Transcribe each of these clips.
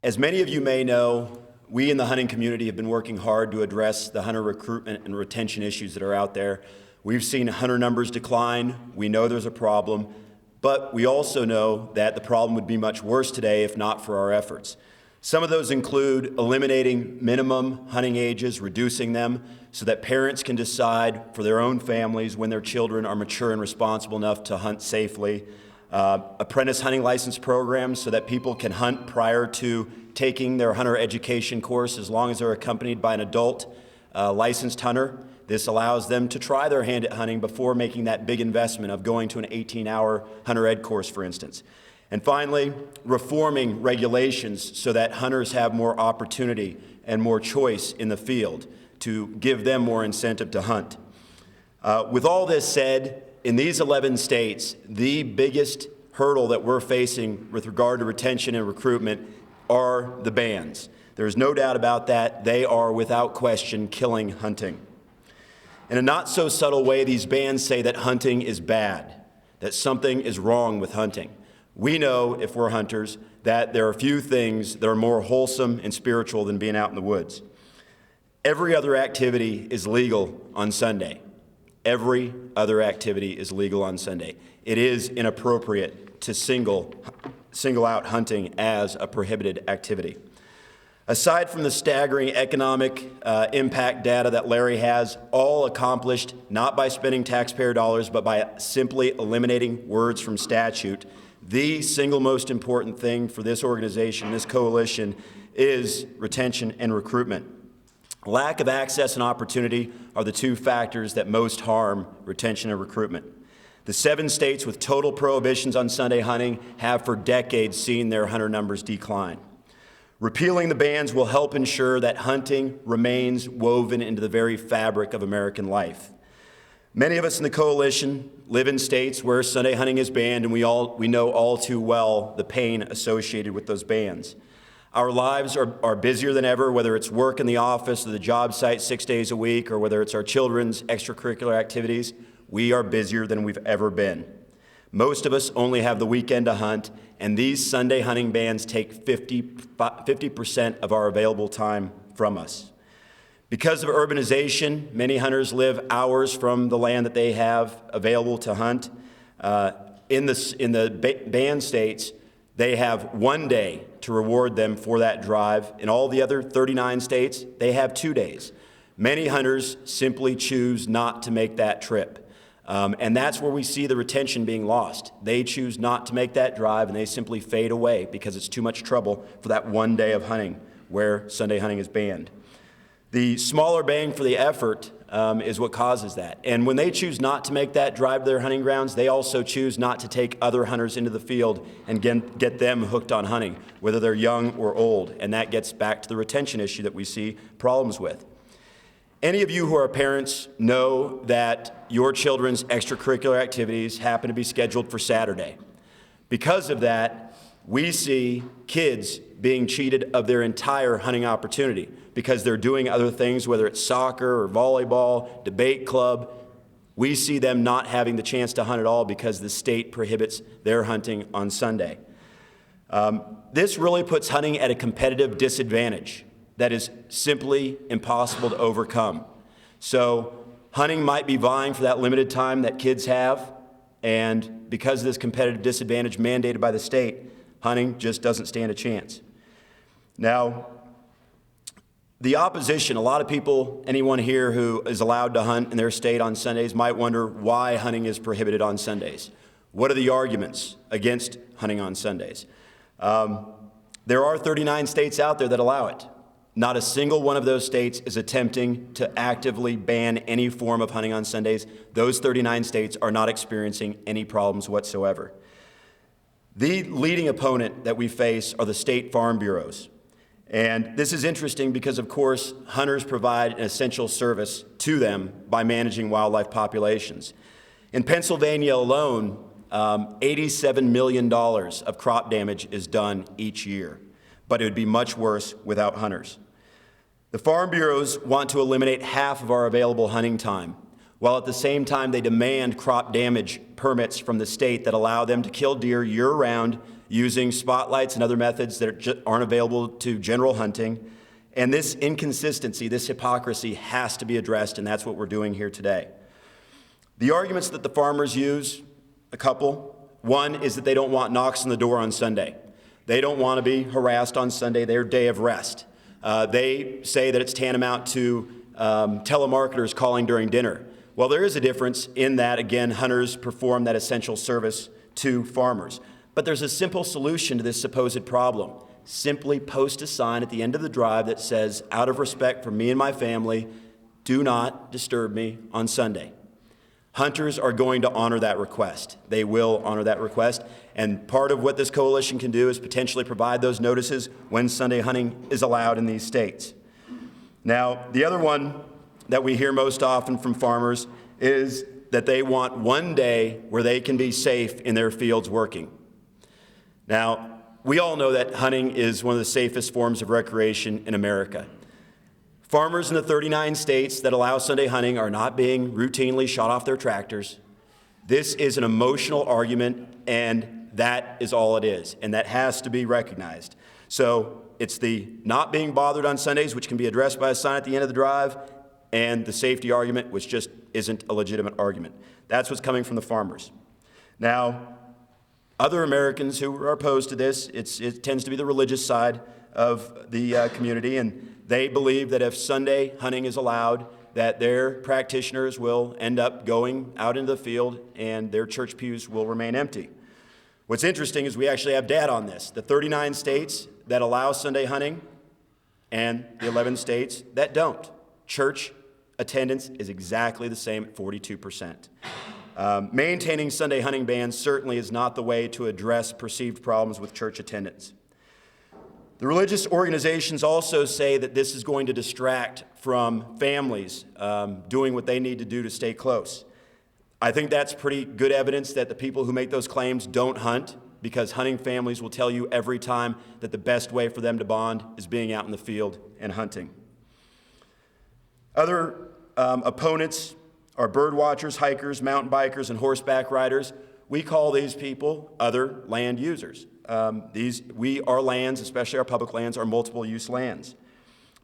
As many of you may know, we in the hunting community have been working hard to address the hunter recruitment and retention issues that are out there. We've seen hunter numbers decline. We know there's a problem, but we also know that the problem would be much worse today if not for our efforts. Some of those include eliminating minimum hunting ages, reducing them so that parents can decide for their own families when their children are mature and responsible enough to hunt safely. Apprentice hunting license programs so that people can hunt prior to taking their hunter education course as long as they're accompanied by an adult licensed hunter. This allows them to try their hand at hunting before making that big investment of going to an 18-hour hunter ed course, for instance. And finally, reforming regulations so that hunters have more opportunity and more choice in the field to give them more incentive to hunt. With all this said, in these 11 states, the biggest hurdle that we're facing with regard to retention and recruitment are the bans. There's no doubt about that. They are, without question, killing hunting. In a not so subtle way, these bans say that hunting is bad, that something is wrong with hunting. We know, if we're hunters, that there are few things that are more wholesome and spiritual than being out in the woods. Every other activity is legal on Sunday. Every other activity is legal on Sunday. It is inappropriate to single out hunting as a prohibited activity. Aside from the staggering economic impact data that Larry has, all accomplished not by spending taxpayer dollars, but by simply eliminating words from statute, the single most important thing for this organization, this coalition, is retention and recruitment. Lack of access and opportunity are the two factors that most harm retention and recruitment. The 7 states with total prohibitions on Sunday hunting have for decades seen their hunter numbers decline. Repealing the bans will help ensure that hunting remains woven into the very fabric of American life. Many of us in the coalition live in states where Sunday hunting is banned, and we know all too well the pain associated with those bans. Our lives are busier than ever, whether it's work in the office or the job site 6 days a week, or whether it's our children's extracurricular activities. We are busier than we've ever been. Most of us only have the weekend to hunt, and these Sunday hunting bans take 50% of our available time from us. Because of urbanization, many hunters live hours from the land that they have available to hunt. In the banned states, they have 1 day to reward them for that drive. In all the other 39 states, they have 2 days. Many hunters simply choose not to make that trip. And that's where we see the retention being lost. They choose not to make that drive, and they simply fade away because it's too much trouble for that 1 day of hunting where Sunday hunting is banned. The smaller bang for the effort is what causes that. And when they choose not to make that drive to their hunting grounds, they also choose not to take other hunters into the field and get them hooked on hunting, whether they're young or old. And that gets back to the retention issue that we see problems with. Any of you who are parents know that your children's extracurricular activities happen to be scheduled for Saturday. Because of that, we see kids being cheated of their entire hunting opportunity because they're doing other things, whether it's soccer or volleyball, debate club. We see them not having the chance to hunt at all because the state prohibits their hunting on Sunday. This really puts hunting at a competitive disadvantage that is simply impossible to overcome. So hunting might be vying for that limited time that kids have, and because of this competitive disadvantage mandated by the state, hunting just doesn't stand a chance. Now, the opposition, a lot of people, anyone here who is allowed to hunt in their state on Sundays might wonder why hunting is prohibited on Sundays. What are the arguments against hunting on Sundays? There are 39 states out there that allow it. Not a single one of those states is attempting to actively ban any form of hunting on Sundays. Those 39 states are not experiencing any problems whatsoever. The leading opponent that we face are the state farm bureaus. And this is interesting because, of course, hunters provide an essential service to them by managing wildlife populations. In Pennsylvania alone, $87 million of crop damage is done each year, but it would be much worse without hunters. The farm bureaus want to eliminate half of our available hunting time, while at the same time they demand crop damage permits from the state that allow them to kill deer year-round using spotlights and other methods that aren't available to general hunting. And this inconsistency, this hypocrisy has to be addressed, and that's what we're doing here today. The arguments that the farmers use, a couple. One is that they don't want knocks on the door on Sunday. They don't want to be harassed on Sunday, their day of rest. They say that it's tantamount to telemarketers calling during dinner. Well, there is a difference in that, again, hunters perform that essential service to farmers. But there's a simple solution to this supposed problem. Simply post a sign at the end of the drive that says, out of respect for me and my family, do not disturb me on Sunday. Hunters are going to honor that request. They will honor that request. And part of what this coalition can do is potentially provide those notices when Sunday hunting is allowed in these states. Now, the other one that we hear most often from farmers is that they want one day where they can be safe in their fields working. Now, we all know that hunting is one of the safest forms of recreation in America. Farmers in the 39 states that allow Sunday hunting are not being routinely shot off their tractors. This is an emotional argument, and that is all it is, and that has to be recognized. So it's the not being bothered on Sundays, which can be addressed by a sign at the end of the drive, and the safety argument, which just isn't a legitimate argument. That's what's coming from the farmers. Now, other Americans who are opposed to this, it tends to be the religious side of the community, and they believe that if Sunday hunting is allowed, that their practitioners will end up going out into the field and their church pews will remain empty. What's interesting is we actually have data on this. The 39 states that allow Sunday hunting and the 11 states that don't. Church attendance is exactly the same at 42%. Maintaining Sunday hunting bans certainly is not the way to address perceived problems with church attendance. The religious organizations also say that this is going to distract from families doing what they need to do to stay close. I think that's pretty good evidence that the people who make those claims don't hunt, because hunting families will tell you every time that the best way for them to bond is being out in the field and hunting. Other opponents are bird watchers, hikers, mountain bikers, and horseback riders. We call these people other land users. Our lands, especially our public lands, are multiple use lands.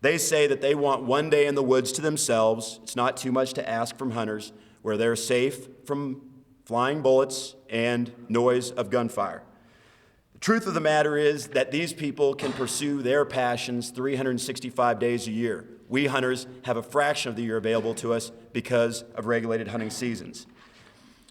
They say that they want one day in the woods to themselves. It's not too much to ask from hunters, where they're safe from flying bullets and noise of gunfire. The truth of the matter is that these people can pursue their passions 365 days a year. We hunters have a fraction of the year available to us because of regulated hunting seasons.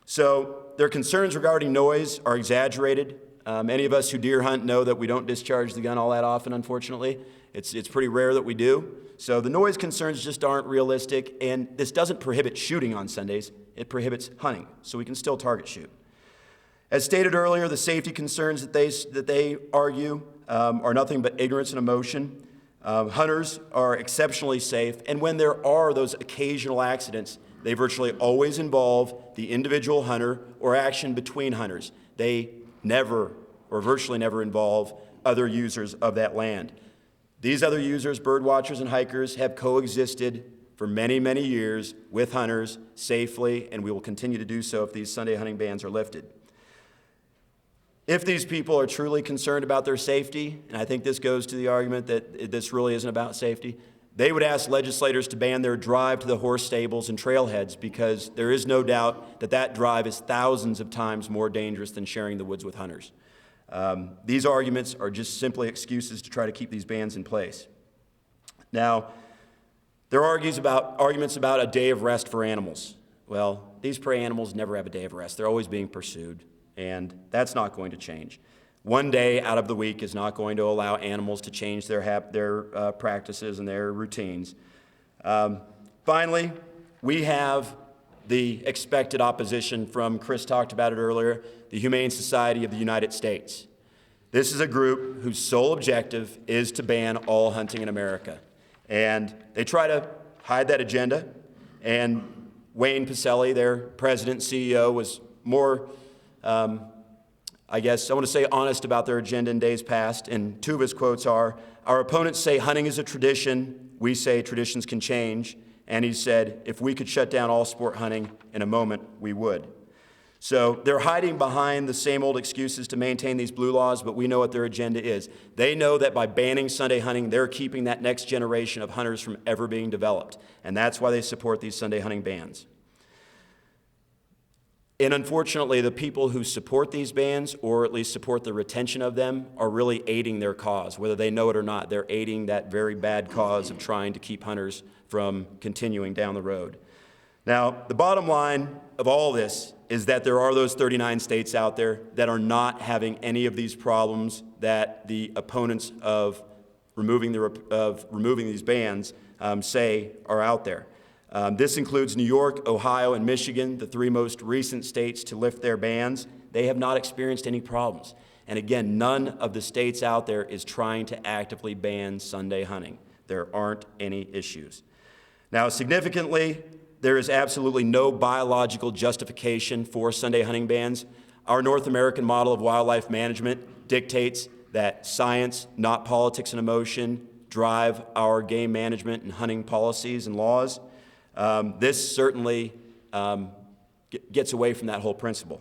So their concerns regarding noise are exaggerated. Any of us who deer hunt know that we don't discharge the gun all that often, unfortunately. It's pretty rare that we do. So the noise concerns just aren't realistic, and this doesn't prohibit shooting on Sundays. It prohibits hunting, so we can still target shoot. As stated earlier, the safety concerns that they argue are nothing but ignorance and emotion. Hunters are exceptionally safe, and when there are those occasional accidents, they virtually always involve the individual hunter or action between hunters. They never, or virtually never, involve other users of that land. These other users, bird watchers and hikers, have coexisted for many, many years with hunters safely, and we will continue to do so if these Sunday hunting bans are lifted. If these people are truly concerned about their safety, and I think this goes to the argument that this really isn't about safety, they would ask legislators to ban their drive to the horse stables and trailheads, because there is no doubt that that drive is thousands of times more dangerous than sharing the woods with hunters. These arguments are just simply excuses to try to keep these bans in place. Now, there are arguments about a day of rest for animals. Well, these prey animals never have a day of rest. They're always being pursued, and that's not going to change. One day out of the week is not going to allow animals to change their practices and their routines. Finally, we have the expected opposition from, Chris talked about it earlier, the Humane Society of the United States. This is a group whose sole objective is to ban all hunting in America. And they try to hide that agenda. And Wayne Pacelli, their president and CEO, was more honest about their agenda in days past, and two of his quotes are, "Our opponents say hunting is a tradition, we say traditions can change," and he said, "If we could shut down all sport hunting in a moment, we would." So they're hiding behind the same old excuses to maintain these blue laws, but we know what their agenda is. They know that by banning Sunday hunting, they're keeping that next generation of hunters from ever being developed, and that's why they support these Sunday hunting bans. And unfortunately, the people who support these bans, or at least support the retention of them, are really aiding their cause. Whether they know it or not, they're aiding that very bad cause of trying to keep hunters from continuing down the road. Now, the bottom line of all this is that there are those 39 states out there that are not having any of these problems that the opponents of removing these bans say are out there. This includes New York, Ohio, and Michigan, the three most recent states to lift their bans. They have not experienced any problems. And again, none of the states out there is trying to actively ban Sunday hunting. There aren't any issues. Now, significantly, there is absolutely no biological justification for Sunday hunting bans. Our North American model of wildlife management dictates that science, not politics and emotion, drive our game management and hunting policies and laws. This certainly gets away from that whole principle.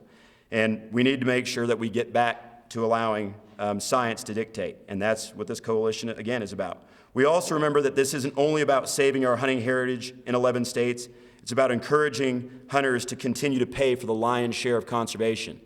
And we need to make sure that we get back to allowing science to dictate, and that's what this coalition, again, is about. We also remember that this isn't only about saving our hunting heritage in 11 states. It's about encouraging hunters to continue to pay for the lion's share of conservation.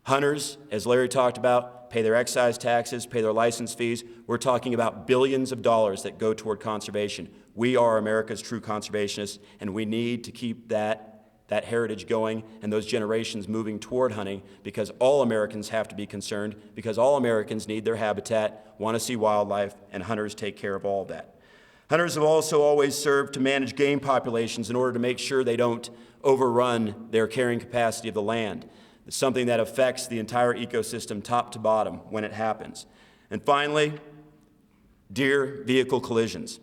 Hunters, as Larry talked about, pay their excise taxes, pay their license fees. We're talking about billions of dollars that go toward conservation. We are America's true conservationists, and we need to keep that heritage going and those generations moving toward hunting, because all Americans have to be concerned, because all Americans need their habitat, want to see wildlife, and hunters take care of all of that. Hunters have also always served to manage game populations in order to make sure they don't overrun their carrying capacity of the land. It's something that affects the entire ecosystem top to bottom when it happens. And finally, deer vehicle collisions.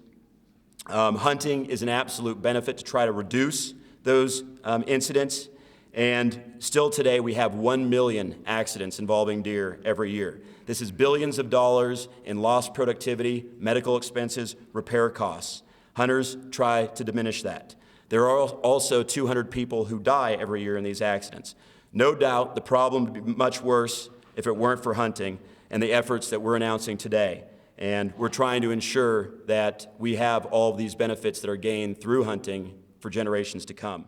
Hunting is an absolute benefit to try to reduce those incidents, and still today we have 1 million accidents involving deer every year. This is billions of dollars in lost productivity, medical expenses, repair costs. Hunters try to diminish that. There are also 200 people who die every year in these accidents. No doubt the problem would be much worse if it weren't for hunting and the efforts that we're announcing today. And we're trying to ensure that we have all of these benefits that are gained through hunting for generations to come.